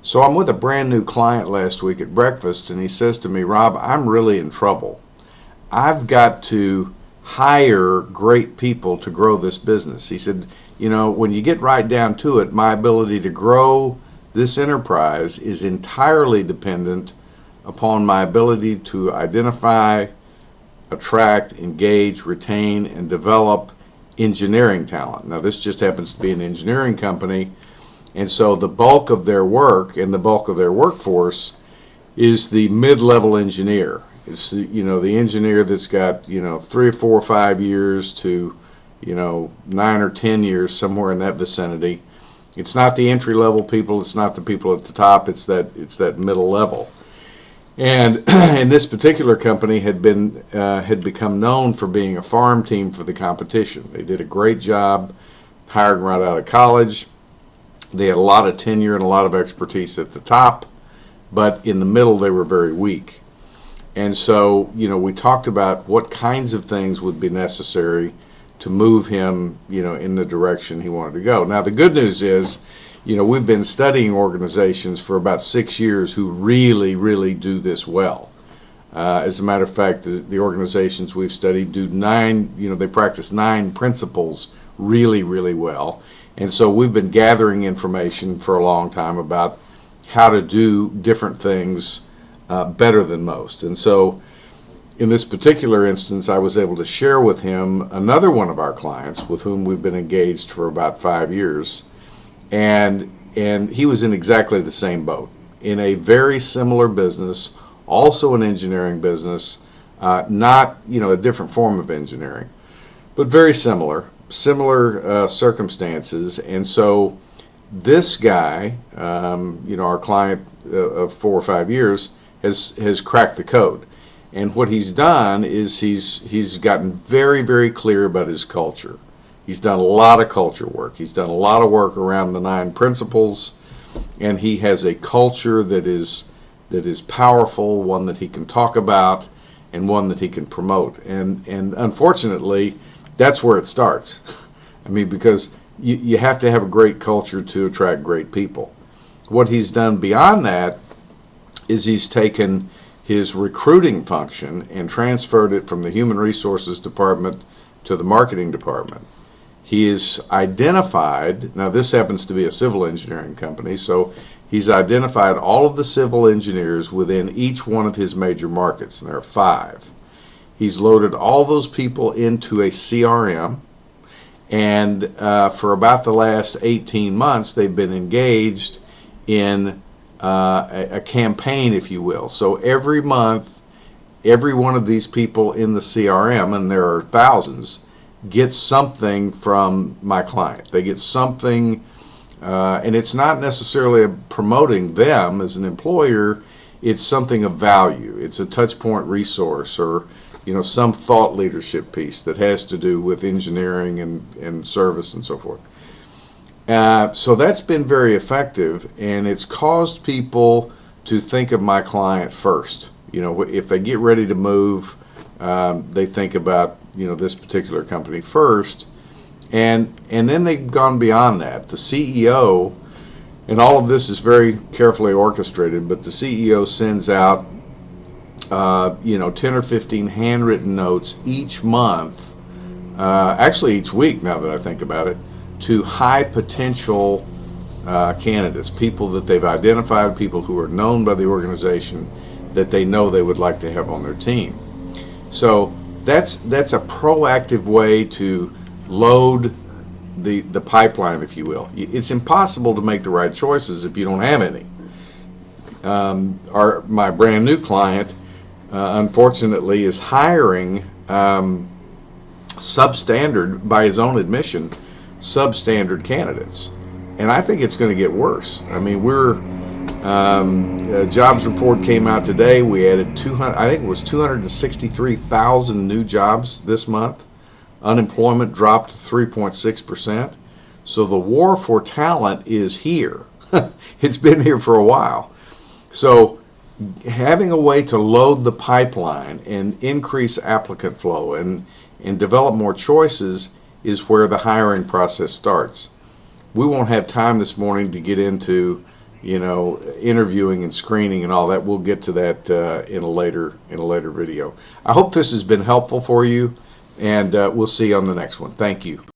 So I'm with a brand new client last week at breakfast, and he says to me, Rob, I'm really in trouble. I've got to hire great people to grow this business. He said, when you get right down to it, my ability to grow this enterprise is entirely dependent upon my ability to identify, attract, engage, retain, and develop engineering talent. Now, this just happens to be an engineering company, and so the bulk of their work and the bulk of their workforce is the mid-level engineer. It's the engineer that's got 3 or 4 or 5 years to 9 or 10 years, somewhere in that vicinity. It's not the entry-level people. It's not the people at the top. It's that middle level. And in this particular company had become known for being a farm team for the competition. They did a great job hiring right out of college. They had a lot of tenure and a lot of expertise at the top, but in the middle they were very weak. And so, we talked about what kinds of things would be necessary to move him, in the direction he wanted to go. Now, the good news is, we've been studying organizations for about 6 years who really, really do this well. As a matter of fact, the organizations we've studied do they practice 9 principles really, really well. And so we've been gathering information for a long time about how to do different things better than most. And so in this particular instance, I was able to share with him another one of our clients with whom we've been engaged for about 5 years. And he was in exactly the same boat, in a very similar business, also an engineering business, not a different form of engineering, but very similar circumstances. And so this guy, our client of 4 or 5 years, has cracked the code. And what he's done is he's gotten very, very clear about his culture. He's done a lot of culture work. He's done a lot of work around the 9 principles, and he has a culture that is powerful, one that he can talk about, and one that he can promote. And unfortunately, that's where it starts. I mean, because you have to have a great culture to attract great people. What he's done beyond that is he's taken his recruiting function and transferred it from the human resources department to the marketing department. He is identified, now this happens to be a civil engineering company, so he's identified all of the civil engineers within each one of his major markets, and there are 5. He's loaded all those people into a CRM, and for about the last 18 months, they've been engaged in a campaign, if you will. So every month, every one of these people in the CRM, and there are thousands, gets something from my client. They get something, and it's not necessarily promoting them as an employer. It's something of value. It's a touch point resource, or some thought leadership piece that has to do with engineering and service and so forth. So that's been very effective, and it's caused people to think of my client first. If they get ready to move, they think about this particular company first, and then they've gone beyond that. The CEO, and all of this is very carefully orchestrated, but the CEO sends out 10 or 15 handwritten notes each month, actually each week now that I think about it, to high potential candidates, people that they've identified, people who are known by the organization that they know they would like to have on their team. So that's a proactive way to load the pipeline, if you will. It's impossible to make the right choices if you don't have any. My brand new client, unfortunately, is hiring substandard, by his own admission, substandard candidates, and I think it's going to get worse. I mean, a jobs report came out today. We added 263,000 new jobs this month. Unemployment dropped to 3.6%. So the war for talent is here. It's been here for a while. So having a way to load the pipeline and increase applicant flow and develop more choices is where the hiring process starts. We won't have time this morning to get into interviewing and screening and all that. We'll get to that in a later video. I hope this has been helpful for you, and we'll see you on the next one. Thank you.